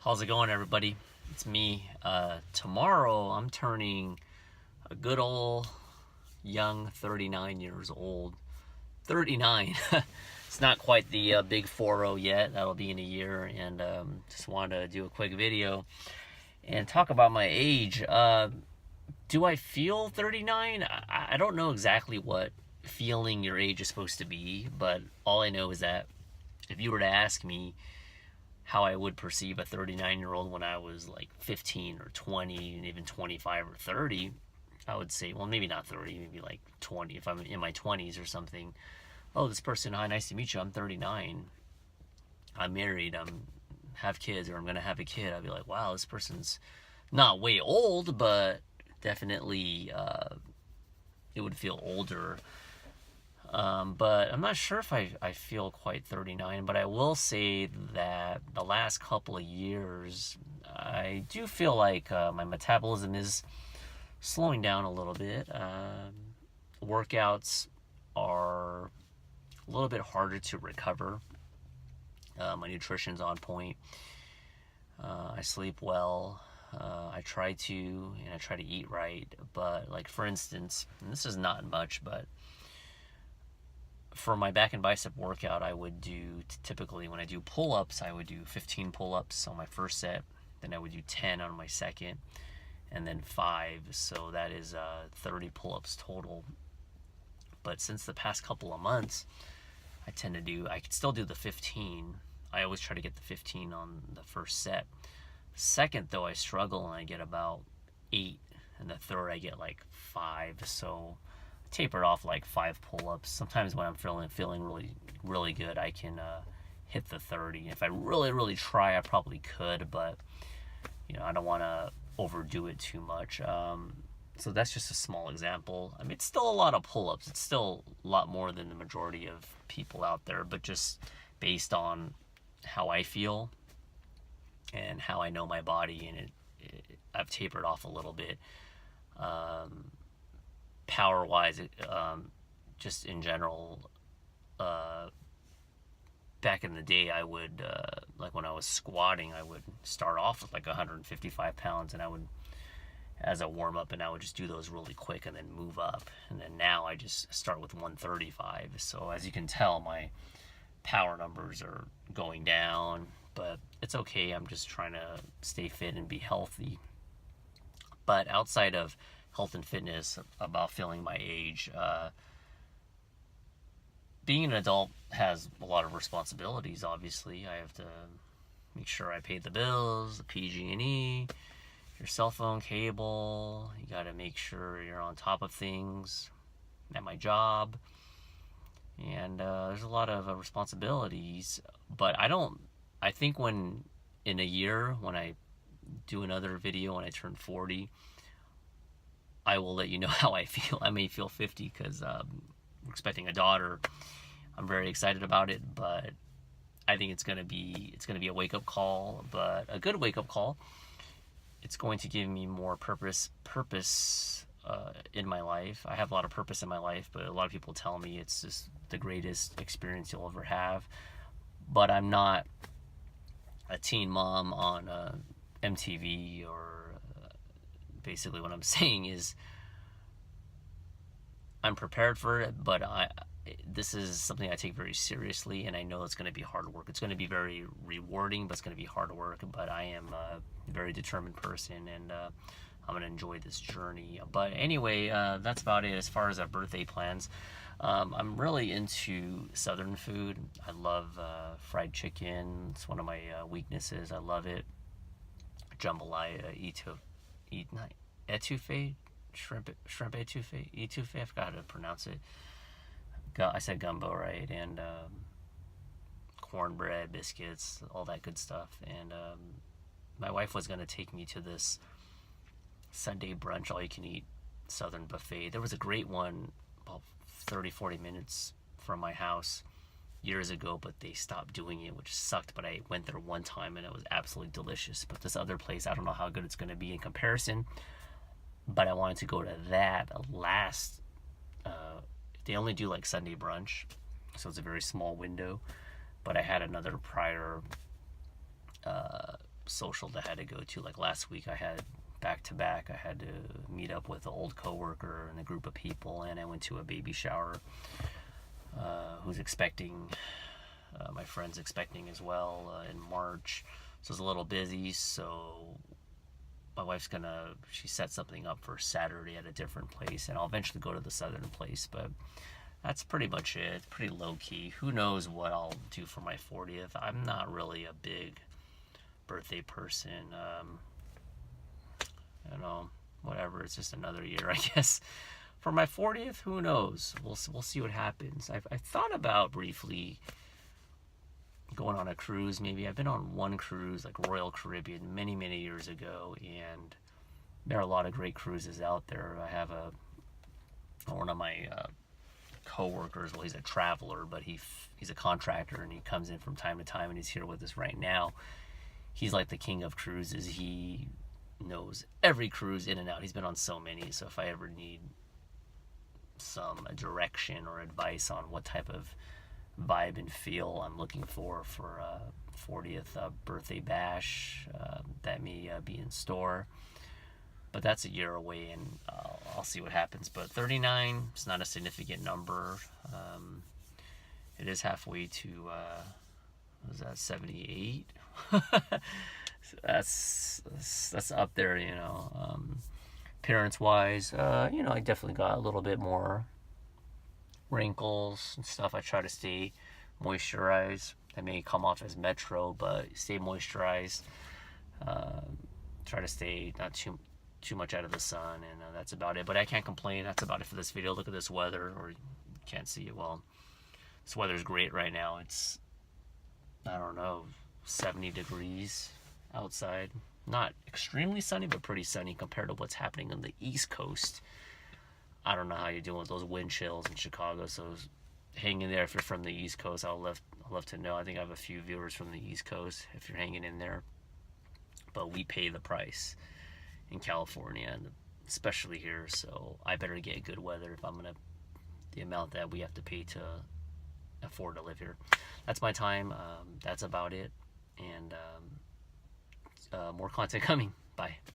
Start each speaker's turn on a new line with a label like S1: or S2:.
S1: How's it going, everybody? It's me. Tomorrow, I'm turning a good old young 39 years old. 39. It's not quite the big 40 yet. That'll be in a year. And just wanted to do a quick video and talk about my age. Do I feel 39? I don't know exactly what feeling your age is supposed to be, but all I know is that if you were to ask me how I would perceive a 39-year-old when I was like 15 or 20 and even 25 or 30, I would say, well, maybe not 30, maybe like 20. If I'm in my 20s or something, oh, this person, hi, nice to meet you. I'm 39. I'm married. Have kids, or I'm gonna have a kid. I'd be like, wow, this person's not way old, but definitely it would feel older. But I'm not sure if I feel quite 39, but I will say that the last couple of years, I do feel like my metabolism is slowing down a little bit. Workouts are a little bit harder to recover. My nutrition's on point. I sleep well. I try to eat right. But like, for instance, and this is not much, but for my back and bicep workout, I would do, typically when I do pull-ups, I would do 15 pull-ups on my first set, then I would do 10 on my second, and then 5, so that is 30 pull-ups total. But since the past couple of months, I could still do the 15. I always try to get the 15 on the first set. Second, though, I struggle and I get about 8, and the third I get like 5, so tapered off like 5 pull-ups. Sometimes when I'm feeling really good, I can hit the 30. If I really try, I probably could, but I don't want to overdo it too much. So that's just a small example. I mean, it's still a lot of pull-ups. It's still a lot more than the majority of people out there, but just based on how I feel and how I know my body, and I've tapered off a little bit. Power wise, just in general, back in the day, I would, like when I was squatting, I would start off with like 155 pounds, and I would, as a warm up, and I would just do those really quick and then move up. And then now I just start with 135. So as you can tell, my power numbers are going down, but it's okay. I'm just trying to stay fit and be healthy. But outside of health and fitness, about feeling my age, being an adult has a lot of responsibilities. Obviously, I have to make sure I pay the bills, the PG&E, your cell phone cable. You got to make sure you're on top of things at my job, and there's a lot of responsibilities. But I think when in a year, when I do another video when I turn 40, I will let you know how I feel. I may feel 50 because we're expecting a daughter. I'm very excited about it, but I think it's gonna be a wake-up call, but a good wake-up call. It's going to give me more purpose in my life. I have a lot of purpose in my life, but a lot of people tell me it's just the greatest experience you'll ever have. But I'm not a teen mom on MTV or. Basically, what I'm saying is I'm prepared for it, but this is something I take very seriously, and I know it's going to be hard work. It's going to be very rewarding, but it's going to be hard work. But I am a very determined person, and I'm going to enjoy this journey. But anyway, that's about it as far as our birthday plans. I'm really into Southern food. I love fried chicken. It's one of my weaknesses. I love it. Jambalaya, etouffee, shrimp etouffee. I forgot how to pronounce it. I said gumbo, right? And cornbread, biscuits, all that good stuff. And my wife was gonna take me to this Sunday brunch, all you can eat Southern buffet. There was a great one about 30-40 minutes from my house years ago, but they stopped doing it, which sucked. But I went there one time and it was absolutely delicious. But this other place, I don't know how good it's going to be in comparison, but I wanted to go to that last. They only do like Sunday brunch, so it's a very small window, but I had another prior social that I had to go to. Like last week, I had back to back. I had to meet up with an old coworker and a group of people, and I went to a baby shower. Who's expecting? My friend's expecting as well in March, so it's a little busy. So my wife's she set something up for Saturday at a different place, and I'll eventually go to the southern place. But that's pretty much it. It's pretty low key. Who knows what I'll do for my 40th? I'm not really a big birthday person. Whatever. It's just another year, I guess. For my 40th, who knows? We'll see what happens. I've thought about briefly going on a cruise. Maybe I've been on one cruise, like Royal Caribbean, many years ago, and there are a lot of great cruises out there. I have one of my co-workers. Well, he's a traveler, but he's a contractor, and he comes in from time to time, and he's here with us right now. He's like the king of cruises. He knows every cruise in and out. He's been on so many. So if I ever need some direction or advice on what type of vibe and feel I'm looking for 40th birthday bash, that may be in store. But that's a year away, and I'll see what happens. But 39 is not a significant number. It is halfway to what is that, 78? That's up there, appearance wise. I definitely got a little bit more wrinkles and stuff. I try to stay moisturized. That may come off as metro, but stay moisturized. Try to stay not too much out of the sun, and that's about it. But I can't complain. That's about it for this video. Look at this weather, or you can't see it. Well, this weather's great right now. It's, I don't know, 70 degrees outside. Not extremely sunny, but pretty sunny compared to what's happening on the East Coast. I don't know how you're doing with those wind chills in Chicago, so hang in there if you're from the East Coast. I'll love to know. I think I have a few viewers from the East Coast if you're hanging in there. But we pay the price in California, and especially here, so I better get good weather if I'm the amount that we have to pay to afford to live here. That's my time. That's about it, and more content coming. Bye.